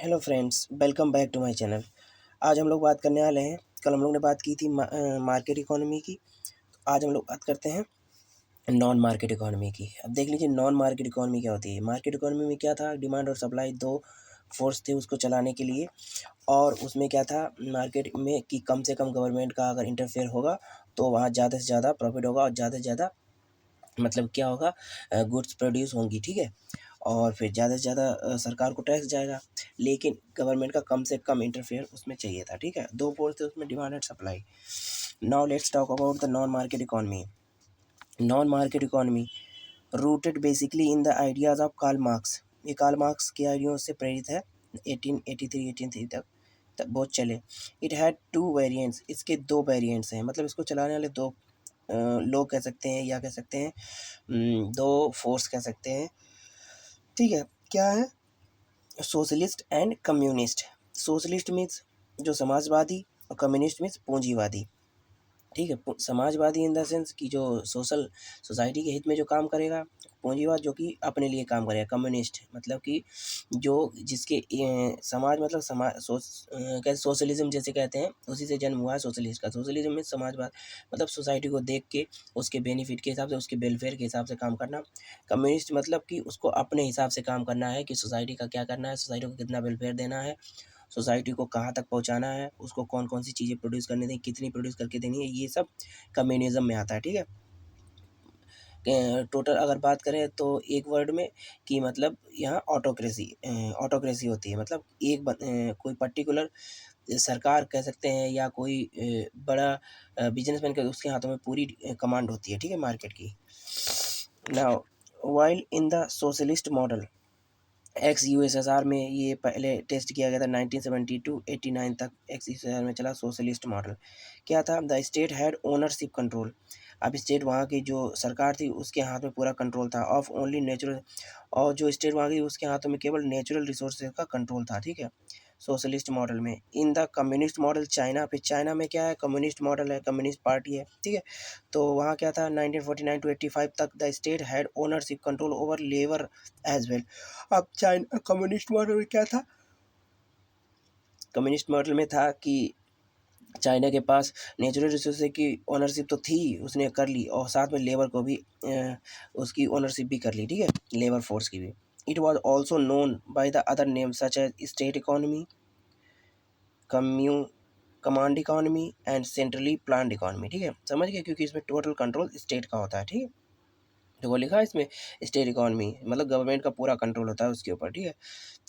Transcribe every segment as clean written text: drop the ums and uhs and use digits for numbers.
Hello friends, welcome back to my channel. आज हम लोग बात करने वाले हैं। कल हम लोग ने बात की थी मार्केट इकोनॉमी की। तो आज हम लोग बात करते हैं नॉन मार्केट इकोनॉमी की। अब देख लीजिए नॉन मार्केट इकोनॉमी क्या होती है। मार्केट इकोनॉमी में क्या था, डिमांड और सप्लाई दो फोर्स थे उसको चलाने के लिए। और उसमें क्या था मार्केट में कि कम से कम गवर्नमेंट का अगर इंटरफेयर होगा तो वहाँ ज़्यादा से ज़्यादा प्रॉफिट होगा और ज़्यादा से ज़्यादा मतलब क्या होगा, गुड्स प्रोड्यूस होंगी, ठीक है। और फिर ज़्यादा से ज़्यादा सरकार को टैक्स जाएगा, लेकिन गवर्नमेंट का कम से कम इंटरफेयर उसमें चाहिए था, ठीक है। दो फोर्स थे उसमें, demand and supply. Now let's talk about the non market economy. Non market economy rooted basically in the ideas of Karl Marx. ये कार्ल मार्क्स के आइडियों से प्रेरित है। 1883 तक बहुत चले। इट हैड टू वेरिएंट्स, इसके दो वेरिएंट्स हैं, मतलब इसको चलाने वाले दो लोग कह सकते हैं या कह सकते हैं दो फोर्स कह सकते हैं, ठीक है। क्या है, socialist and communist. Socialist means जो समाजवादी और कम्युनिस्ट मीन्स पूंजीवादी, ठीक है। समाजवादी इन द सेंस कि जो सोसाइटी के हित में जो काम करेगा। पूंजीवाद जो कि अपने लिए काम करेगा। कम्युनिस्ट मतलब कि जो जिसके समाज मतलब क्या सोशलिज्म जैसे कहते हैं, उसी से जन्म हुआ है सोशलिस्ट का। सोशलिज्म में समाजवाद मतलब सोसाइटी को देख के उसके बेनिफिट के हिसाब से, उसके वेलफेयर के हिसाब से काम करना। कम्युनिस्ट मतलब कि उसको अपने हिसाब से काम करना है कि सोसाइटी का क्या करना है, सोसाइटी को कितना वेलफेयर देना है, सोसाइटी को कहाँ तक पहुँचाना है, उसको कौन कौन सी चीज़ें प्रोड्यूस करनी थी, कितनी प्रोड्यूस करके देनी है, ये सब कम्युनिज्म में आता है, ठीक है। टोटल अगर बात करें तो एक वर्ड में कि मतलब यहाँ ऑटोक्रेसी होती है। मतलब कोई पर्टिकुलर सरकार कह सकते हैं या कोई बड़ा बिजनेसमैन का उसके हाथों में पूरी कमांड होती है, ठीक है, मार्केट की। Now while in the socialist model, x USSR में ये पहले टेस्ट किया गया था 1972-89 तक एक्स यूएसएसआर में चला सोशलिस्ट मॉडल। क्या था, the state had ownership control. अब स्टेट वहाँ की जो सरकार थी उसके हाथ में पूरा कंट्रोल था ऑफ ओनली नेचुरल, और जो स्टेट वहाँ की उसके हाथों में केवल नेचुरल रिसोर्सेज का कंट्रोल था, ठीक है, सोशलिस्ट मॉडल में। In the communist model China, फिर चाइना में क्या है, कम्युनिस्ट मॉडल है, कम्युनिस्ट पार्टी है, ठीक है। तो वहाँ क्या था 1949 to 85 तक the state had ownership control over labour as well. अब चाइना कम्युनिस्ट मॉडल में क्या था, कम्युनिस्ट मॉडल में था कि चाइना के पास नेचुरल रिसोर्स की ओनरशिप तो थी, उसने कर ली, और साथ में लेबर को भी उसकी ओनरशिप भी कर ली, ठीक है, लेबर फोर्स की भी। It was also known by the other name such as state economy, command economy and centrally planned economy, ठीक है, समझ गए, क्योंकि इसमें टोटल कंट्रोल स्टेट का होता है, ठीक है। तो वो लिखा है इसमें स्टेट इकोनॉमी मतलब गवर्नमेंट का पूरा कंट्रोल होता है उसके ऊपर, ठीक है।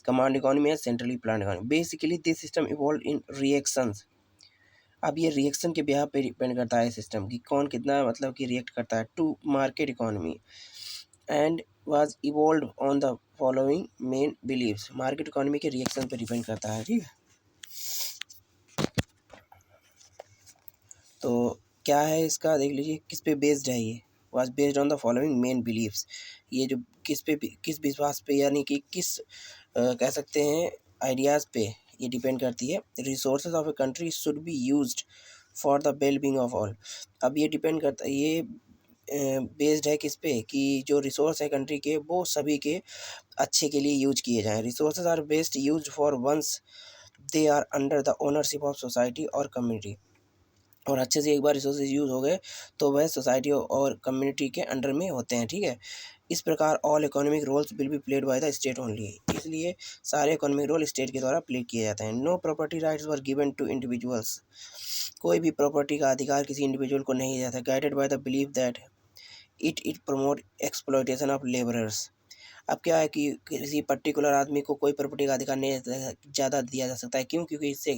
कमांड इकोनॉमी है, centrally planned economy. Basically this system evolve in reactions. अब ये रिएक्शन के बिहाफ पे डिपेंड करता है सिस्टम की कौन कितना मतलब कि रिएक्ट करता है to market economy, and was evolve on the following main beliefs. Market economy के रिएक्शन पे डिपेंड करता है, ठीक है। तो क्या है इसका, देख लीजिए किस पे बेस्ड है ये। Was based on the following main beliefs. ये जो किस विश्वास पे यानी कि किस कह सकते हैं आइडियाज़ पे ये डिपेंड करती है। Resources of a country should be used for the well being of all. अब ये डिपेंड करता है, ये बेस्ड है किस पे कि जो रिसोर्स है कंट्री के वो सभी के अच्छे के लिए यूज किए जाएँ। Resources are best use for once they are under the ownership of society और कम्युनिटी। और अच्छे से एक बार रिसोर्सेज यूज़ हो गए तो वह सोसाइटी और कम्युनिटी के अंडर में होते हैं, ठीक है। इस प्रकार all economic roles will be played by the state only. इसलिए सारे इकोनॉमिक रोल स्टेट के द्वारा प्ले किए जाते हैं। No property rights were given to individuals. कोई भी प्रॉपर्टी का अधिकार किसी इंडिविजुअल को नहीं दिया था। Guided by the believe that it promote exploitation of labourers. अब क्या है कि किसी पर्टिकुलर आदमी को कोई प्रॉपर्टी का अधिकार नहीं ज़्यादा दिया जा सकता है। क्यों? क्योंकि इससे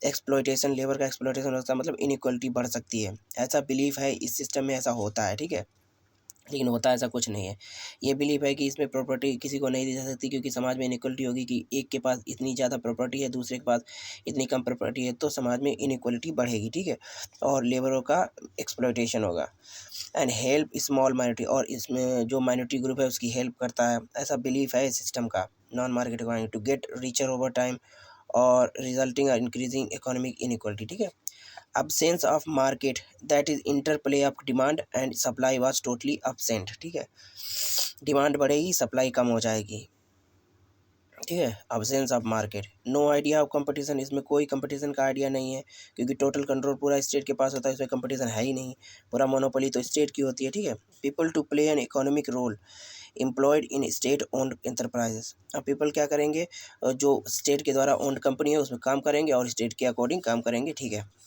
एक्सप्लॉयटेशन, लेबर का एक्सप्लॉयटेशन होता है, मतलब इनइक्वलिटी बढ़ सकती है। ऐसा बिलीफ है, इस सिस्टम में ऐसा होता है, ठीक है। लेकिन होता ऐसा कुछ नहीं है। ये बिलीफ है कि इसमें प्रॉपर्टी किसी को नहीं दी जा सकती, क्योंकि समाज में इनइक्वलिटी होगी कि एक के पास इतनी ज़्यादा प्रॉपर्टी है, दूसरे के पास इतनी कम प्रॉपर्टी है, तो समाज में इनइक्वलिटी बढ़ेगी, ठीक है, और लेबरों का एक्सप्लॉयटेशन होगा। एंड हेल्प स्मॉल माइनॉरिटी, और इसमें जो माइनॉरिटी ग्रुप है उसकी हेल्प करता है। ऐसा बिलीफ है इस सिस्टम का, non market economy, to get richer over time और रिजल्टिंग इंक्रीजिंग इकोनॉमिक इनइक्वलिटी, ठीक है। absence of market, that is interplay of demand and supply was totally absent, ठीक है। डिमांड बढ़ेगी, सप्लाई कम हो जाएगी। ठीक है। Absence of market, no idea of competition, इसमें कोई कंपटीशन का आइडिया नहीं है, क्योंकि टोटल कंट्रोल पूरा स्टेट के पास होता है, इसमें कंपटीशन है ही नहीं, पूरा मोनोपोली तो स्टेट की होती है। ठीक है। People to play an economic role employed in state owned enterprises, अब पीपल क्या करेंगे, जो स्टेट के द्वारा ओन्ड कंपनी है उसमें काम करेंगे और स्टेट के अकॉर्डिंग काम करेंगे। ठीक है।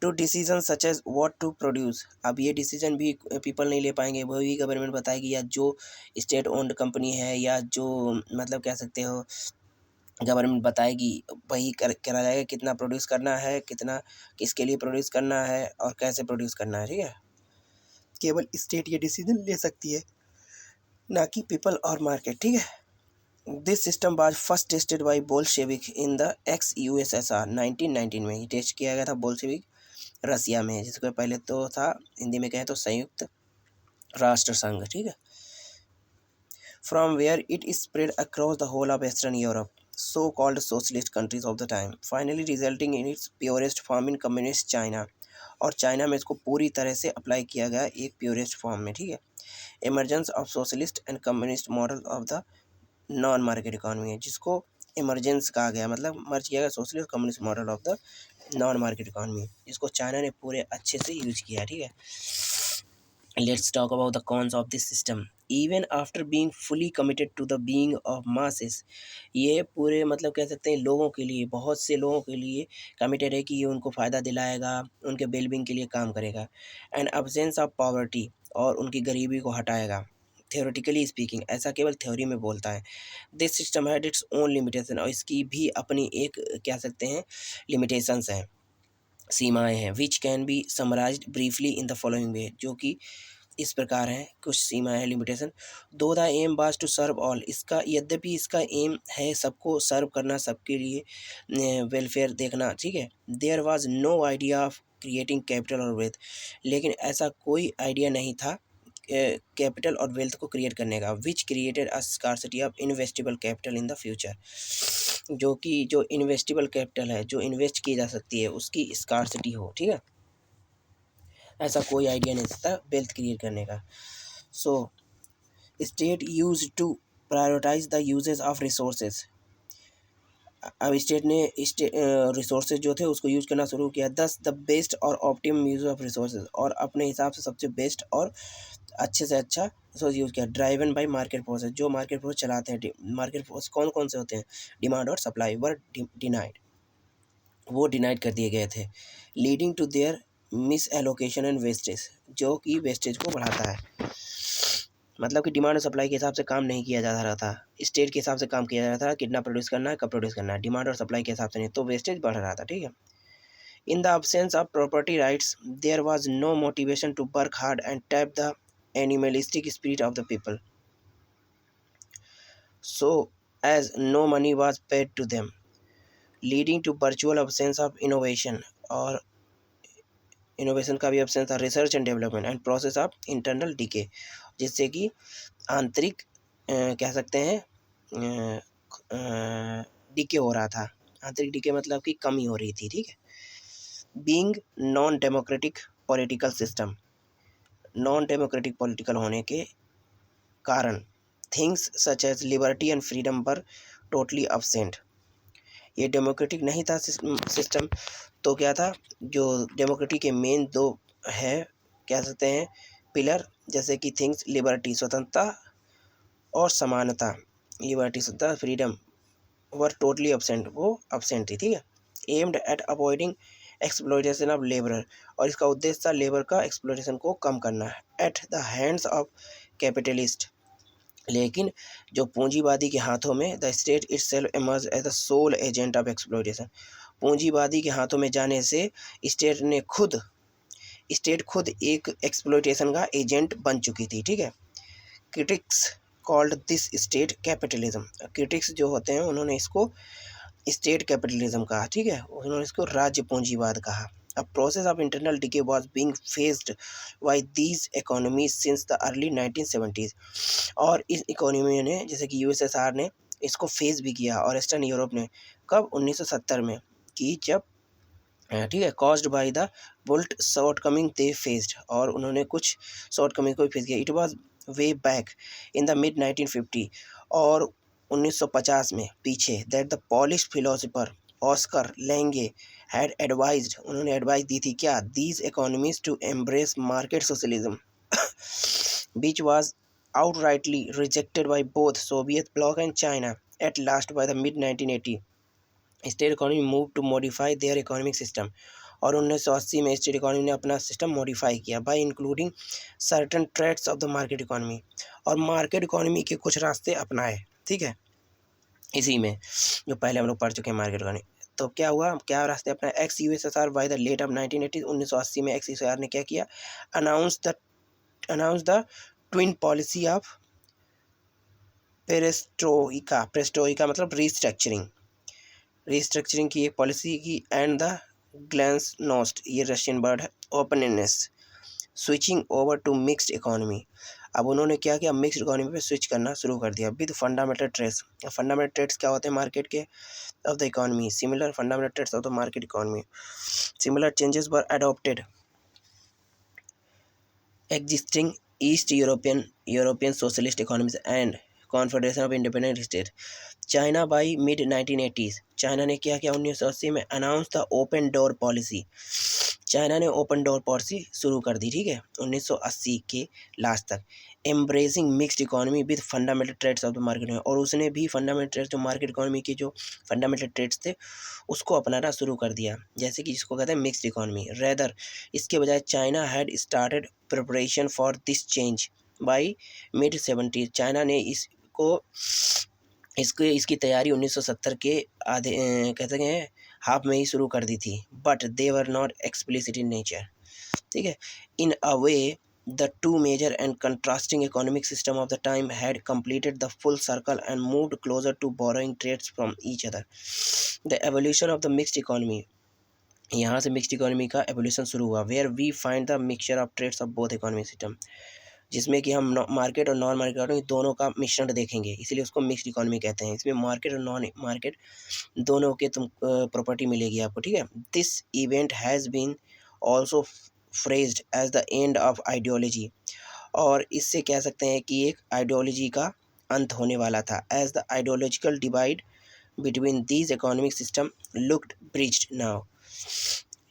To decision such as what to produce, अब ये डिसीजन भी पीपल नहीं ले पाएंगे, वही गवर्नमेंट बताएगी, या जो स्टेट ओन्ड कंपनी है या जो मतलब कह सकते हो गवर्नमेंट बताएगी, वही करा जाएगा, कितना प्रोड्यूस करना है, कितना किसके लिए प्रोड्यूस करना है और कैसे प्रोड्यूस करना है। ठीक है। केवल स्टेट ये डिसीजन ले सकती है, ना कि पीपल और मार्केट। ठीक है। This system was first tested by Bolshevik in the x USSR 1919 में, ही टेस्ट किया गया था बोल्शेविक रसिया में, जिसको पहले तो था, हिंदी में कहें तो संयुक्त राष्ट्र संघ। ठीक है। From where it spread across the whole of western Europe, so called socialist countries of the time, finally resulting in its purest form in communist China, और चाइना में इसको पूरी तरह से अप्लाई किया गया एक प्योरेस्ट फॉर्म में। ठीक है। Emergence of socialist and communist model of the non market economy है, जिसको इमरजेंस कहा गया, मतलब मर्ज किया गया socialist communist model of the non market economy, जिसको चाइना ने पूरे अच्छे से यूज किया। ठीक है। Let's talk about the cons of this system. Even after being fully committed to the being of masses, ये पूरे मतलब कह सकते हैं लोगों के लिए, बहुत से लोगों के लिए कमिटेड है कि ये उनको फ़ायदा दिलाएगा, उनके वेलबींग के लिए काम करेगा। एंड अब्सेंस ऑफ पॉवर्टी, और उनकी गरीबी को हटाएगा। थ्योरेटिकली स्पीकिंग, ऐसा केवल थ्योरी में बोलता है। This system had its own limitation, और इसकी भी अपनी एक कह सकते हैं लिमिटेशंस हैं, सीमाएं हैं, which can be summarised briefly in the following वे, जो कि इस प्रकार हैं, कुछ सीमाएं हैं, limitation. Though the aim was to serve all, इसका यद्यपि इसका एम है सबको सर्व करना, सबके लिए वेलफेयर देखना। ठीक है। There was no idea of creating capital और वेल्थ, लेकिन ऐसा कोई आइडिया नहीं था कैपिटल और वेल्थ को क्रिएट करने का, which created a scarcity of investable capital in the future, जो कि जो इन्वेस्टेबल कैपिटल है, जो इन्वेस्ट की जा सकती है, उसकी स्कार्सिटी हो। ठीक है। ऐसा कोई आइडिया नहीं था वेल्थ क्रिएट करने का। So state use to prioritise the uses of resources, अब स्टेट ने रिसोर्सेज जो थे उसको यूज करना शुरू किया। दस द बेस्ट और ऑप्टिमम यूज ऑफ रिसोर्सेज, और अपने हिसाब से सबसे बेस्ट और अच्छे से अच्छा रिसोर्स यूज़ किया। ड्राइवन बाई मार्केट फोर्सेज, जो मार्केट फोर्स चलाते हैं, मार्केट फोर्स कौन कौन से होते हैं, डिमांड और सप्लाई, वर डिनाइड, वो डिनाइड कर दिए गए थे। Leading to their misallocation and wastage, जो कि वेस्टेज को बढ़ाता है, मतलब कि डिमांड और सप्लाई के हिसाब से काम नहीं किया जा रहा था, स्टेट के हिसाब से काम किया जा रहा था, कितना प्रोड्यूस करना है, कब प्रोड्यूस करना है, डिमांड और सप्लाई के हिसाब से नहीं, तो वेस्टेज बढ़ रहा था। ठीक है। In the absence of property rights, there was no motivation to work hard and tap the animalistic spirit of the people, so as no money was paid to them, leading to virtual absence of innovation, और innovation का भी absence था, research and development and process of internal decay, जिससे कि आंतरिक कह सकते हैं डिके हो रहा था, आंतरिक डिके मतलब कि कमी हो रही थी। ठीक है। Being non democratic political system, non democratic political होने के कारण things such as liberty and freedom पर टोटली absent, ये डेमोक्रेटिक नहीं था सिस्टम, तो क्या था, जो डेमोक्रेटिक के मेन दो है कह सकते हैं पिलर, जैसे कि थिंग्स लिबर्टी स्वतंत्रता और समानता, लिबर्टी स्वतंत्रता फ्रीडम वर टोटली absent, वो absent थी। ठीक है। Aimed at avoiding exploitation of labour, और इसका उद्देश्य था लेबर का एक्सप्लॉयटेशन को कम करना at the hands of capitalist, लेकिन जो पूंजीवादी के हाथों में the state itself emerge as the sole agent of exploitation, पूंजीवादी के हाथों में जाने से स्टेट खुद एक एक्सप्लॉयटेशन का एजेंट बन चुकी थी। ठीक है। Critics called this state capitalism, critics जो होते हैं उन्होंने इसको स्टेट कैपिटलिज्म कहा। ठीक है। उन्होंने इसको राज्य पूंजीवाद कहा। A process of internal decay was being faced by these economies since the early 1970s, और इस इकोनॉमी ने जैसे कि यूएसएसआर ने इसको फेस भी किया, और ईस्टर्न यूरोप ने कब 1970 में की, जब ठीक है caused by the built shortcoming they faced, और उन्होंने कुछ शॉर्ट कमिंग को फेस किया। It was way back in the mid 1950, और 1950 में पीछे, that the Polish philosopher Oskar Lange had advised, उन्होंने एडवाइस दी थी क्या, these economies to embrace market socialism which was outrightly rejected by both Soviet bloc and China. At last, by the mid 1980, state economy move to modify their economic system, और 1980 में state economy ने अपना system modify किया by including certain trades of the market economy, और market economy के कुछ रास्ते अपनाए। ठीक है, इसी में जो पहले हम लोग पढ़ चुके हैं मार्केट इकोनॉमी। तो क्या हुआ, क्या रास्ते अपना, ex USSR by the late of 1980, 1980 में एक्स यूएसएसआर ने क्या किया, announce the twin policy of perestroika मतलब रिस्ट्रक्चरिंग की एक पॉलिसी की, एंड द ग्लैंसनोस्ट, ये रशियन वर्ड है, openness, switching over to mixed economy. अब उन्होंने क्या किया, मिक्स्ड इकोनॉमी पे स्विच करना शुरू कर दिया with fundamental trades. Fundamental trades क्या होते हैं मार्केट के of the economy, similar fundamental trades of the market economy, similar changes were adopted existing East European socialist economies and Confederation of Independent States. China by mid 1980s, China ने क्या किया 1980 में, announce the open door policy, China ने open door policy शुरू कर दी। ठीक है, 1980 के लास्ट तक, embracing mixed economy with fundamental trades of the market, और उसने भी फंडामेंटल ट्रेड्स जो मार्केट इकोनॉमी के जो फंडामेंटल ट्रेड्स थे उसको अपनाना शुरू कर दिया, जैसे कि जिसको कहते हैं मिक्स्ड इकोनॉमी। रेदर, इसके बजाय China had started preparation for this change by mid 70s, China ने इसकी तैयारी 1970 के आधे कहते हैं हाफ में ही शुरू कर दी थी, but they were not explicit in nature. ठीक है, in a way the two major and contrasting economic system of the time had completed the full circle and moved closer to borrowing traits from each other. The evolution of the mixed economy, यहाँ से mixed economy का evolution शुरू हुआ, where we find the mixture of traits of both economic system, जिसमें कि हम market और non market economy दोनों का मिश्रण देखेंगे, इसलिए उसको मिक्स्ड इकोनॉमी कहते हैं। इसमें मार्केट और नॉन मार्केट दोनों के तुम प्रॉपर्टी मिलेगी आपको। ठीक है, this event has been also phrased as the end of ideology, और इससे कह सकते हैं कि एक आइडियोलॉजी का अंत होने वाला था, as the ideological divide between these economic system looked bridged now.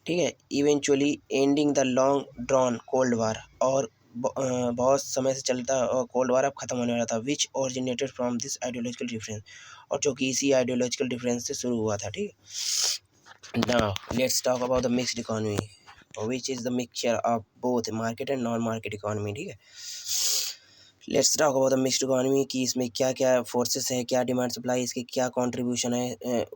ठीक है, eventually ending the long drawn cold war, और बहुत समय से चलता कोल्ड वार अब खत्म होने वाला था, which originated from this ideological difference, और जो कि इसी आइडियोलॉजिकल डिफरेंस से शुरू हुआ था। ठीक है, now let's talk about the mixed economy, which is the mixture of both market and non market economy. ठीक है, let's talk about the mixed economy की इसमें क्या क्या फोर्सेस हैं, क्या डिमांड सप्लाई, इसके क्या कंट्रीब्यूशन है,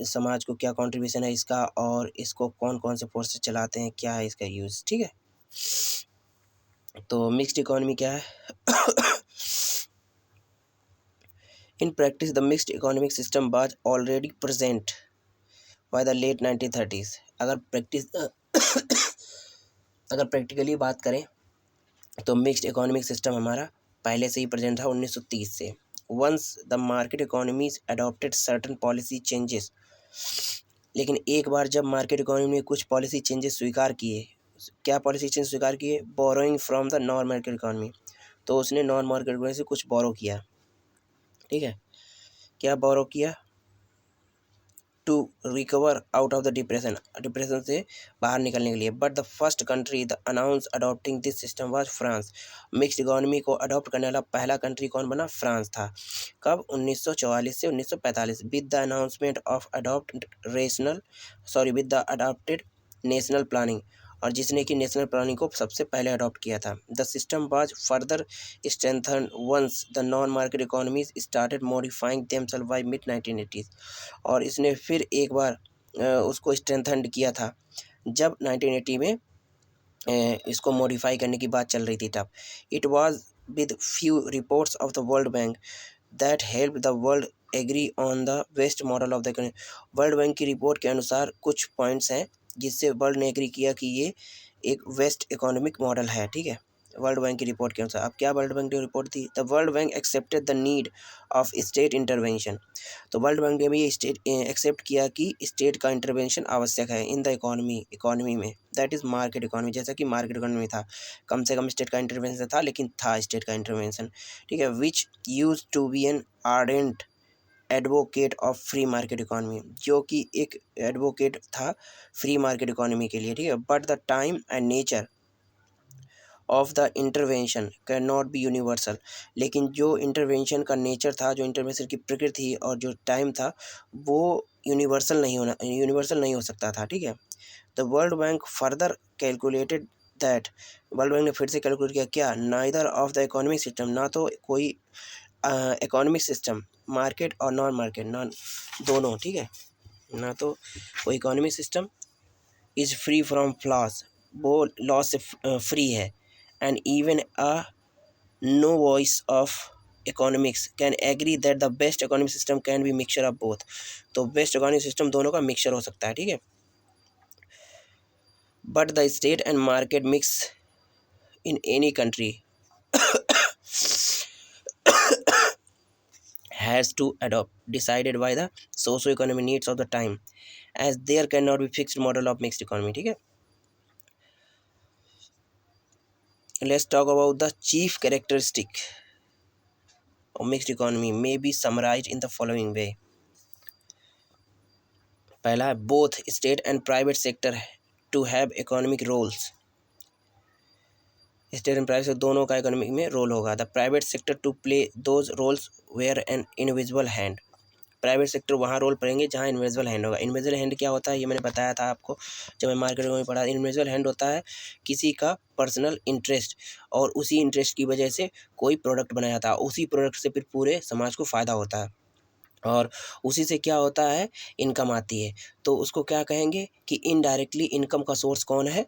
समाज को क्या कंट्रीब्यूशन है इसका, और इसको कौन कौन से फोर्सेस चलाते हैं, क्या है इसका यूज़। ठीक है, तो मिक्स्ड इकोनॉमी क्या है in practice the mixed economic system was already present by the late 1930s। अगर प्रैक्टिकली बात करें तो मिक्स्ड इकोनॉमिक सिस्टम हमारा पहले से ही प्रेजेंट था 1930 से। Once the market economies adopted certain policy changes, लेकिन एक बार जब मार्केट इकोनॉमी ने कुछ पॉलिसी चेंजेस स्वीकार किए, क्या पॉलिसी चेंज स्वीकार किए, borrowing from the non market economy, तो उसने नॉन मार्केट इकोनॉमी से कुछ बोरो किया। ठीक है, क्या बोरो किया, to recover out of the depression से बाहर निकलने के लिए। But the first country the announce adopting this system was France, mixed economy को अडॉप्ट करने वाला पहला कंट्री कौन बना, फ्रांस था। कब, 1944 से 1945, with the announcement of with the adopted national planning, और जिसने कि नेशनल प्लानिंग को सबसे पहले अडॉप्ट किया था। The system was further strengthened once the non market economies started modifying themselves by mid 1980s, और इसने फिर एक बार उसको स्ट्रेंथन्ड किया था जब 1980 में इसको मॉडिफाई करने की बात चल रही थी तब। It was with few reports of the world bank that help the world agree on the best model of the economy. World bank की रिपोर्ट के अनुसार कुछ पॉइंट्स हैं जिससे वर्ल्ड ने एग्री किया कि ये एक वेस्ट इकोनॉमिक मॉडल है। ठीक है, वर्ल्ड बैंक की रिपोर्ट के अनुसार। अब क्या वर्ल्ड बैंक ने report the, the world bank accepted the need of state intervention, तो वर्ल्ड बैंक ने भी स्टेट एक्सेप्ट किया कि स्टेट का इंटरवेंशन आवश्यक है इन द इकोनॉमी में, दैट इज़ मार्केट इकोनॉमी, जैसा कि मार्केट इकोनॉमी में था, कम से कम स्टेट का इंटरवेंशन था लेकिन था स्टेट का इंटरवेंशन। ठीक है, which use to be an ardent advocate of free market economy, जो कि एक एडवोकेट था फ्री मार्केट इकोनॉमी के लिए, ठीक है। But the time and nature of the intervention can not be universal, लेकिन जो इंटरवेंशन का नेचर था, जो इंटरवेंशन की प्रकृति और जो टाइम था, वो यूनिवर्सल नहीं हो सकता था, ठीक है। The world bank further calculated that, world bank ने फिर से कैलकुलेट किया क्या, neither of the economic system, no तो कोई इकोनॉमिक सिस्टम मार्केट और नॉन मार्केट, ना दोनों, ठीक है, ना तो कोई economic system is free from flaws, वो लॉस से फ्री है, and even a no voice of economics can agree that the best economic system can be mixture of both, तो बेस्ट इकोनॉमिक सिस्टम दोनों का मिक्सचर हो सकता है, ठीक है। But the state and market mix in any country has to adopt decided by the socio-economic needs of the time, as there cannot be fixed model of mixed economy, ठीक है। Let's talk about the chief characteristic of mixed economy may be summarized in the following way. पहला है both state and private sector to have economic roles, state and private दोनों का economic में role होगा। The private sector to play those roles where an invisible hand, private sector वहाँ role पड़ेंगे जहाँ invisible hand होगा। इनविजिबल हैंड क्या होता है, ये मैंने बताया था आपको जब मैं मार्केट में पढ़ा। इनविजिबल हैंड होता है किसी का पर्सनल इंटरेस्ट, और उसी इंटरेस्ट की वजह से कोई प्रोडक्ट बनाया था, उसी प्रोडक्ट से फिर पूरे समाज को फ़ायदा होता है, और उसी से क्या होता है, इनकम आती है। तो उसको क्या कहेंगे कि इनडायरेक्टली इनकम का सोर्स कौन है,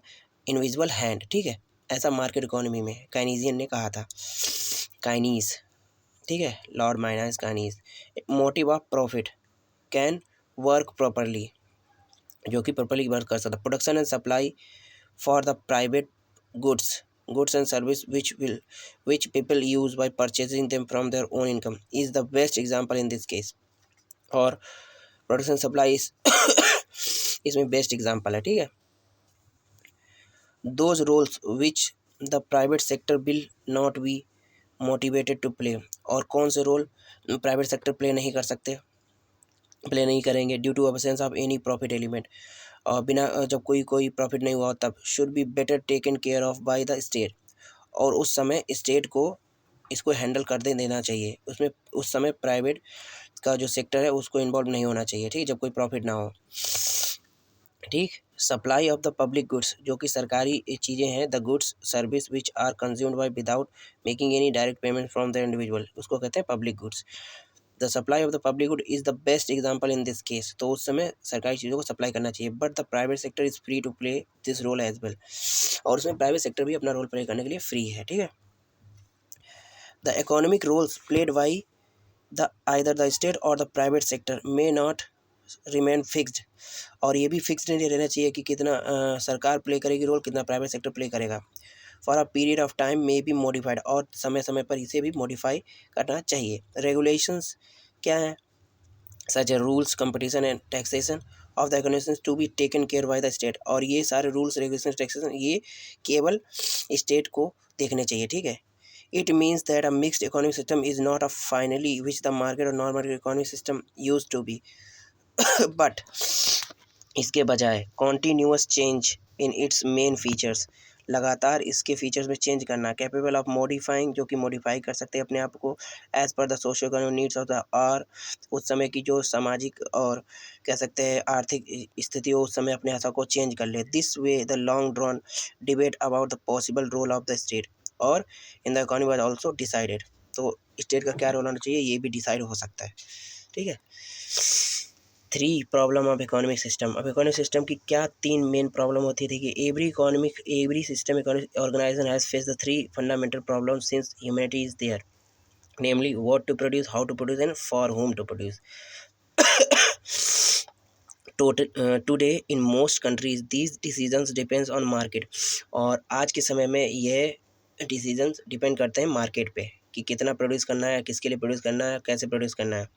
इनविजिबल हैंड, ठीक है। ऐसा मार्केट इकोनॉमी में काइनीजियन ने कहा था, काइनीज, ठीक है, लॉर्ड माइनस Keynes. Motive of profit can work properly, जो कि प्रॉपरली वर्क कर सकता। Production and supply for the private goods and service which people use by purchasing them from their own income is the best example in this case, और production supply इसमें best example है, ठीक है। Those roles which the private sector will not be motivated to play, और कौन से role private sector play नहीं करेंगे, due to absence of any profit element, और बिना जब कोई प्रॉफिट नहीं हुआ तब, should be better taken care of by the state, और उस समय स्टेट को इसको हैंडल कर देना चाहिए, उसमें उस समय प्राइवेट का जो सेक्टर है उसको इन्वॉल्व नहीं होना चाहिए, ठीक, जब कोई प्रॉफिट ना हो, ठीक। Supply of the public goods, जो कि सरकारी चीज़ें हैं, the goods service which are consumed by without making any direct payment from the individual, उसको कहते हैं public goods. The supply of the public good is the best example in this case, तो उस समय सरकारी चीज़ों को सप्लाई करना चाहिए। But the private sector is free to play this role as well, और उसमें प्राइवेट सेक्टर भी अपना रोल प्ले करने के लिए फ्री है, ठीक है। The economic roles played by the either the state और the private sector may not remain fixed, और ये भी फिक्स्ड नहीं रहना चाहिए कि कितना सरकार प्ले करेगी रोल, कितना प्राइवेट सेक्टर प्ले करेगा। For a period of time may be modified, और समय समय पर इसे भी मॉडिफाई करना चाहिए। रेगुलेशंस क्या है, such a rules competition and taxation of the economics to be taken care by the state, और ये सारे रूल्स रेगुलेशन टैक्सेशन ये केवल स्टेट को देखने चाहिए, ठीक है। It means that a mixed economic system is not a finally which the market और non market economic system use to be, but इसके बजाय continuous change in its main features, लगातार इसके फीचर्स में चेंज करना, कैपेबल ऑफ मॉडिफाइंग, जो कि modify कर सकते हैं अपने आप को, as per the socio economic needs of the, और उस समय की जो सामाजिक और कह सकते हैं आर्थिक स्थिति हो, उस समय अपने हिसाब को चेंज कर ले। This way the long drawn debate about the possible role of the state और in the economy was also decided, तो स्टेट का क्या रोल होना चाहिए ये भी डिसाइड हो सकता है, ठीक है। 3 प्रॉब्लम ऑफ इकोनॉमिक सिस्टम, अब इकोनॉमिक सिस्टम की क्या 3 मेन प्रॉब्लम होती थी कि every system economic organisation has face the 3 fundamental problem since humanity is there, namely what to produce, how to produce and for whom to produce. Today in most countries these decisions depends on market, और आज के समय में यह decisions depend करते हैं market पे कि कितना प्रोड्यूस करना है, किसके लिए प्रोड्यूस करना है, कैसे प्रोड्यूस करना है।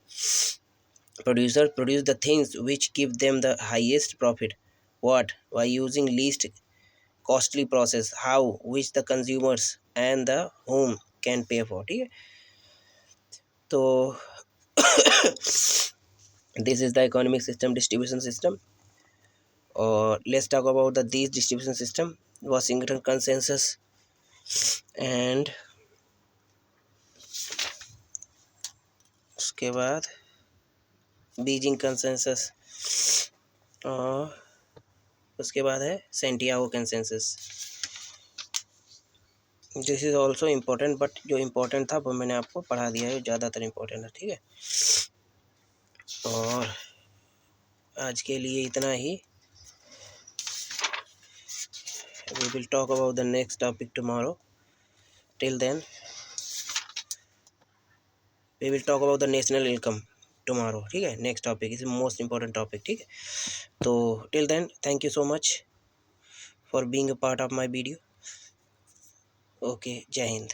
Producers produce the things which give them the highest profit. What? By using least costly process. How? Which the consumers and the whom can pay for, ठीक है। तो This is the economic system, distribution system. Or let's talk about these distribution system: Washington consensus and उसके बाद Beijing consensus और उसके बाद है Santiago consensus. This is also important, but जो इम्पोर्टेंट था वो मैंने आपको पढ़ा दिया है, ज़्यादातर इम्पोर्टेंट है, ठीक है। और आज के लिए इतना ही। We will talk about the next topic tomorrow. Till then we will talk about the national income tomorrow, ठीक है। Next topic is most important topic, ठीक है। तो till then thank you so much for being a part of my video. Okay, जय हिंद।